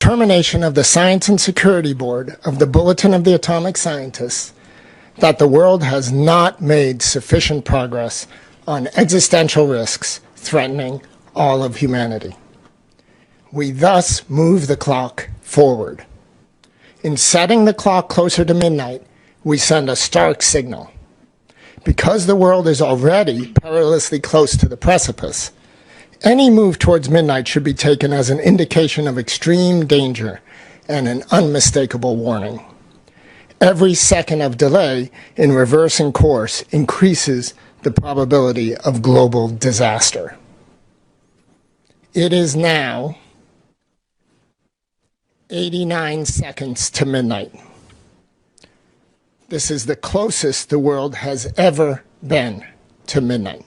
determination of the Science and Security Board of the Bulletin of the Atomic Scientists that the world has not made sufficient progress on existential risks threatening all of humanity. We thus move the clock forward. In setting the clock closer to midnight, we send a stark signal. Because the world is already perilously close to the precipice, any move towards midnight should be taken as an indication of extreme danger and an unmistakable warning. Every second of delay in reversing course increases the probability of global disaster. It is now 89 seconds to midnight. This is the closest the world has ever been to midnight.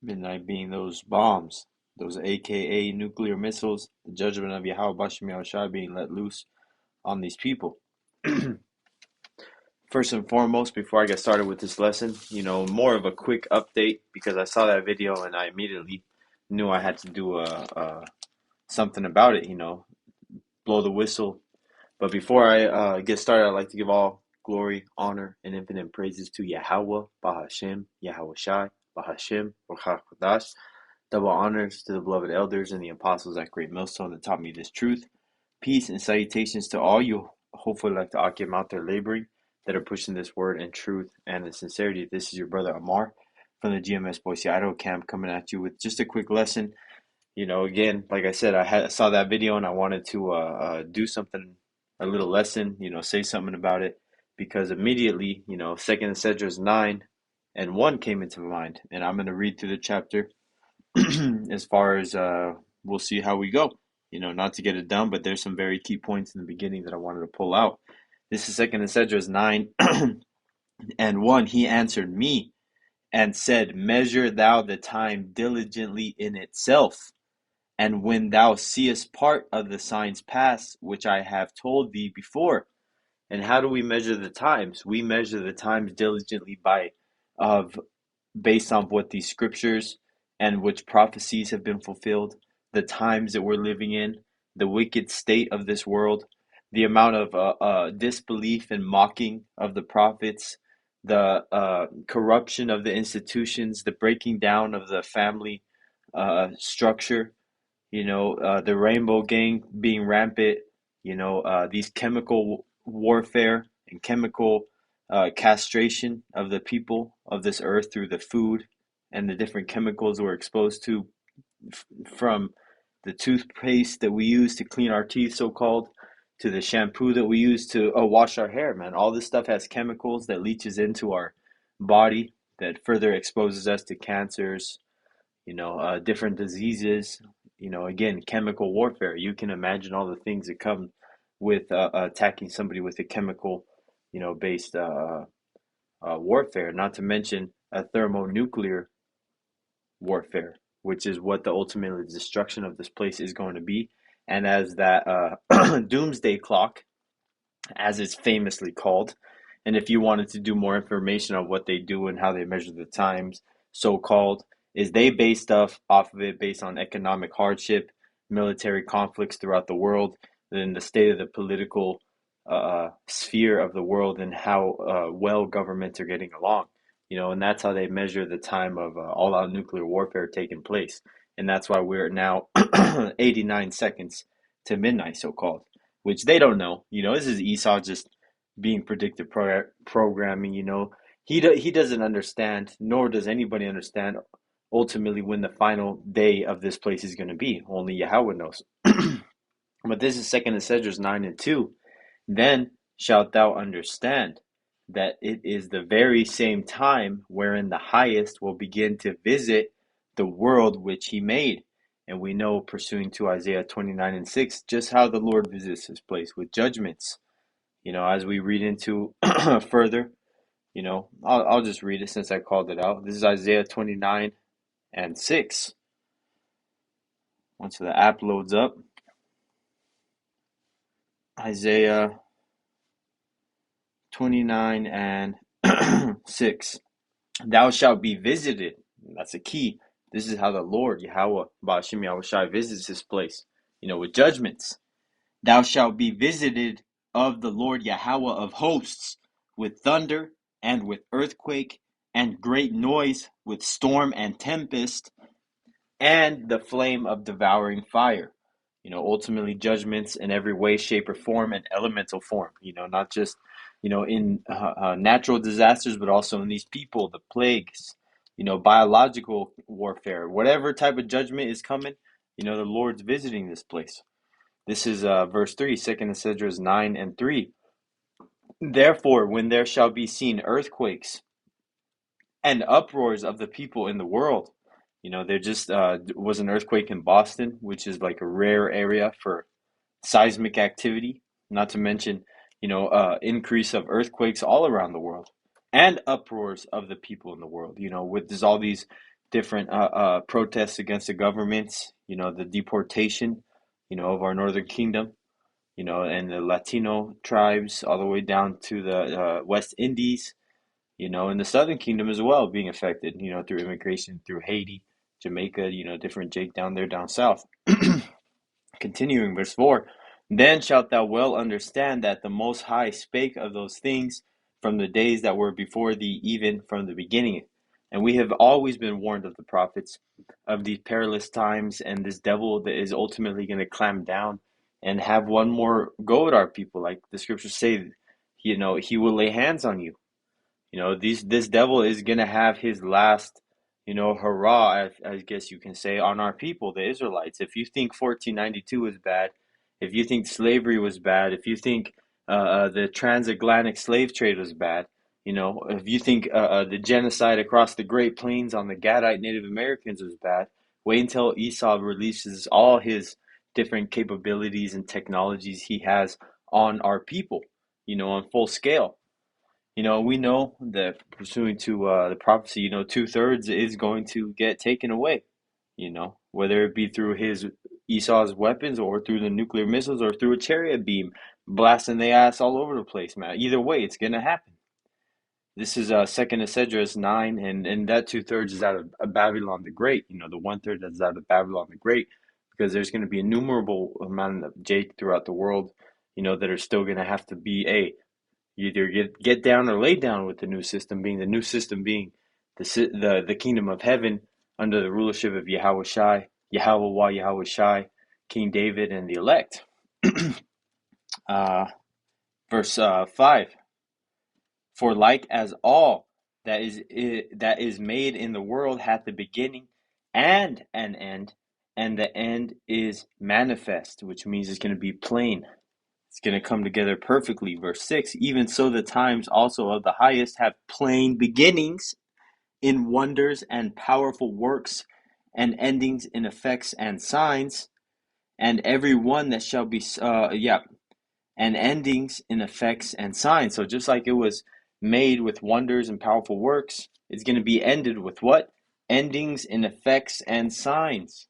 Midnight being those bombs, those AKA nuclear missiles, the judgment of Yahweh Bashim Yahushua being let loose on these people. First and foremost, before I get started with this lesson, more of a quick update, because I saw that video and I immediately knew I had to do something about it, blow the whistle. But before I get started, I'd like to give all glory, honor, and infinite praises to Yahweh, Bahashem, Yahweh Shai, Bahashem, Ruach HaKodesh. Double honors to the beloved elders and the apostles at Great Millstone that taught me this truth. Peace and salutations to all you, hopefully like to Akim out there laboring, that are pushing this word and truth and in sincerity. This is your brother Amar from the GMS Boise, Idaho camp, coming at you with just a quick lesson. Again, like I said, I saw that video and I wanted to do something, a little lesson, say something about it, because immediately, 2nd Esdras 9:1 came into my mind, and I'm going to read through the chapter as far as we'll see how we go. Not to get it done, but there's some very key points in the beginning that I wanted to pull out. This is 2nd Esdras 9:1. He answered me and said, "Measure thou the time diligently in itself, and when thou seest part of the signs pass, which I have told thee before." And how do we measure the times? We measure the times diligently based on what these scriptures and which prophecies have been fulfilled, the times that we're living in, the wicked state of this world, the amount of disbelief and mocking of the prophets, the corruption of the institutions, the breaking down of the family structure, the rainbow gang being rampant, these chemical warfare and chemical castration of the people of this earth through the food and the different chemicals we're exposed to, from the toothpaste that we use to clean our teeth, so-called, to the shampoo that we use to wash our hair, man. All this stuff has chemicals that leaches into our body that further exposes us to cancers, different diseases, again, chemical warfare. You can imagine all the things that come with attacking somebody with a chemical, based warfare, not to mention a thermonuclear warfare, which is what the ultimate destruction of this place is going to be. And as that Doomsday Clock, as it's famously called, and if you wanted to do more information on what they do and how they measure the times, so-called, is they base stuff off of it based on economic hardship, military conflicts throughout the world, then the state of the political sphere of the world, and how well governments are getting along. And that's how they measure the time of all-out nuclear warfare taking place. And that's why we're now 89 seconds to midnight, so-called, which they don't know. This is Esau just being predictive programming. He doesn't understand, nor does anybody understand ultimately when the final day of this place is going to be. Only Yahweh knows. But this is 2nd Esdras 9:2. Then shalt thou understand that it is the very same time wherein the highest will begin to visit the world which he made. And we know, pursuing to Isaiah 29:6, just how the Lord visits this place with judgments. As we read into further, I'll just read it since I called it out. This is Isaiah 29:6. Once the app loads up, Isaiah 29:6. Thou shalt be visited. That's a key. This is how the Lord, Yahweh, Ba'ashim Yahushai, visits this place. with judgments. Thou shalt be visited of the Lord Yahweh of hosts with thunder and with earthquake and great noise, with storm and tempest and the flame of devouring fire. Ultimately judgments in every way, shape, or form, and elemental form. Not just in natural disasters, but also in these people, the plagues. Biological warfare, whatever type of judgment is coming. The Lord's visiting this place. This is verse 3, 2 Esdras 9 and 3. Therefore, when there shall be seen earthquakes and uproars of the people in the world. There just was an earthquake in Boston, which is like a rare area for seismic activity, not to mention, increase of earthquakes all around the world and uproars of the people in the world, with there's all these different protests against the governments, the deportation, of our northern kingdom, and the Latino tribes all the way down to the West Indies, in the Southern Kingdom as well, being affected, through immigration through Haiti, Jamaica, different Jake down there down south. Continuing, verse 4, then shalt thou well understand that the Most High spake of those things from the days that were before thee, even from the beginning. And we have always been warned of the prophets of these perilous times, and this devil that is ultimately going to clamp down and have one more go at our people. Like the scriptures say, he will lay hands on you. This devil is gonna have his last, hurrah, I guess you can say, on our people, the Israelites. If you think 1492 was bad, if you think slavery was bad, if you think the transatlantic slave trade was bad, if you think the genocide across the Great Plains on the Gadite Native Americans was bad, wait until Esau releases all his different capabilities and technologies he has on our people, on full scale. We know that pursuing to the prophecy, two-thirds is going to get taken away, whether it be through his Esau's weapons or through the nuclear missiles or through a chariot beam blasting the ass all over the place, man. Either way, it's going to happen. This is Second Esdras 9, and that two-thirds is out of Babylon the Great, the one-third that's out of Babylon the Great, because there's going to be innumerable amount of Jake throughout the world, that are still going to have to be you either get down or lay down with the new system being the kingdom of heaven under the rulership of Yahweh Shai, Yahweh Shai, King David, and the elect. Verse 5. For like as all that is made in the world hath a beginning and an end, and the end is manifest, which means it's going to be plain. It's going to come together perfectly. Verse 6, even so the times also of the highest have plain beginnings in wonders and powerful works, and endings in effects and signs, and every one that shall be, and endings in effects and signs. So just like it was made with wonders and powerful works, it's going to be ended with what? Endings in effects and signs.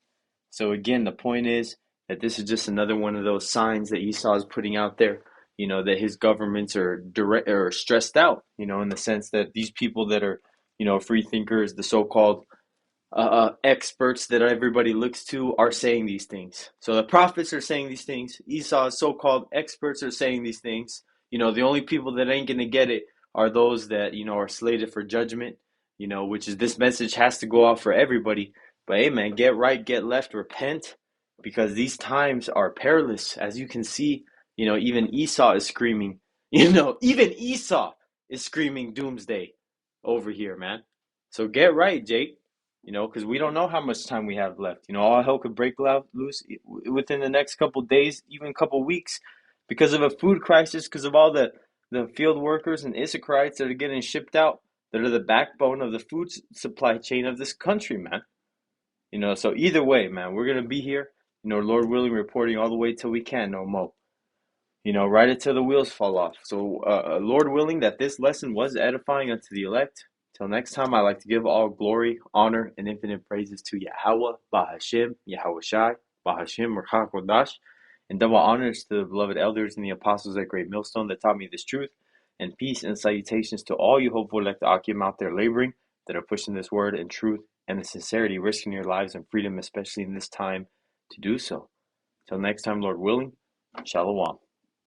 So again, the point is that this is just another one of those signs that Esau is putting out there, that his governments are stressed out, in the sense that these people that are, free thinkers, the so-called experts that everybody looks to are saying these things. So the prophets are saying these things. Esau's so-called experts are saying these things. The only people that ain't going to get it are those that, are slated for judgment, which is this message has to go out for everybody. But hey, man, get right, get left, repent, because these times are perilous. As you can see, even Esau is screaming, even Esau is screaming doomsday over here, man. So get right, Jake. Because we don't know how much time we have left. All hell could break loose within the next couple days, even a couple weeks, because of a food crisis, because of all the field workers and Issacharites that are getting shipped out, that are the backbone of the food supply chain of this country, man. So either way, man, we're going to be here, Lord willing, reporting all the way till we can, no more. Right until the wheels fall off. So, Lord willing, that this lesson was edifying unto the elect. Till next time, I like to give all glory, honor, and infinite praises to Yahweh, Bahashim, Yahweh Shai, Bahashim, Rachak Kodash, and double honors to the beloved elders and the apostles at Great Millstone that taught me this truth, and peace and salutations to all you hopeful elect Akim out there laboring, that are pushing this word and truth and the sincerity, risking your lives and freedom, especially in this time, to do so. Till next time, Lord willing, Shalom.